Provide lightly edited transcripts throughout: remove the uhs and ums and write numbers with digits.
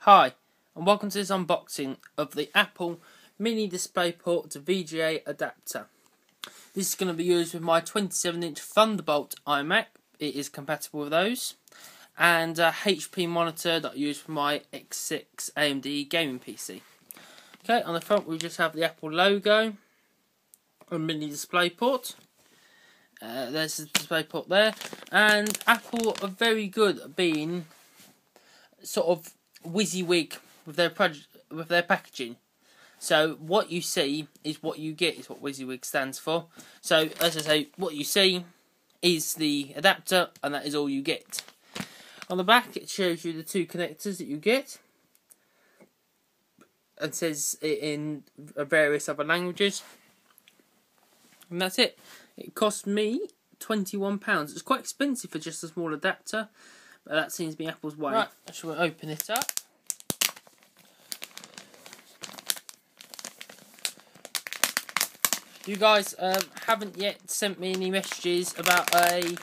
Hi, and welcome to this unboxing of the Apple Mini DispayPort to VGA Adapter. This is going to be used with my 27-inch Thunderbolt iMac. It is compatible with those. And a HP monitor that I use for my X6 AMD gaming PC. Okay, on the front we just have the Apple logo and Mini DispayPort. There's the DispayPort there. And Apple are very good at being sort of WYSIWYG with their packaging. So what you see is what you get, is what WYSIWYG stands for. So as I say, what you see is the adapter, and that is all you get. On the back it shows you the two connectors that you get, and says it in various other languages, and that's it. It cost me £21. It's quite expensive for just a small adapter, but that seems to be Apple's way. Right, I shall open it up. You guys haven't yet sent me any messages about a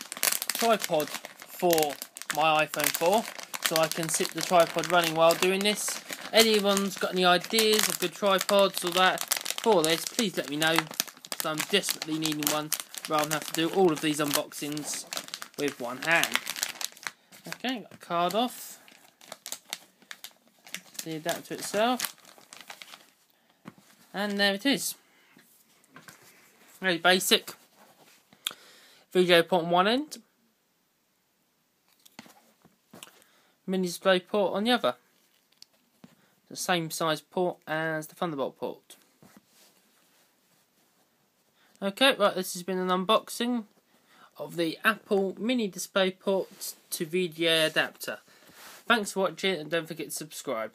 tripod for my iPhone 4, so I can sit the tripod running while doing this. Anyone's got any ideas of good tripods or that for this, please let me know, because I'm desperately needing one rather than have to do all of these unboxings with one hand. Okay, got the card off, the adapter itself, and there it is. Very basic. VGA port on one end, Mini DispayPort on the other. The same size port as the Thunderbolt port. Okay, right, this has been an unboxing of the Apple Mini DispayPort to VGA Adapter. Thanks for watching, and don't forget to subscribe.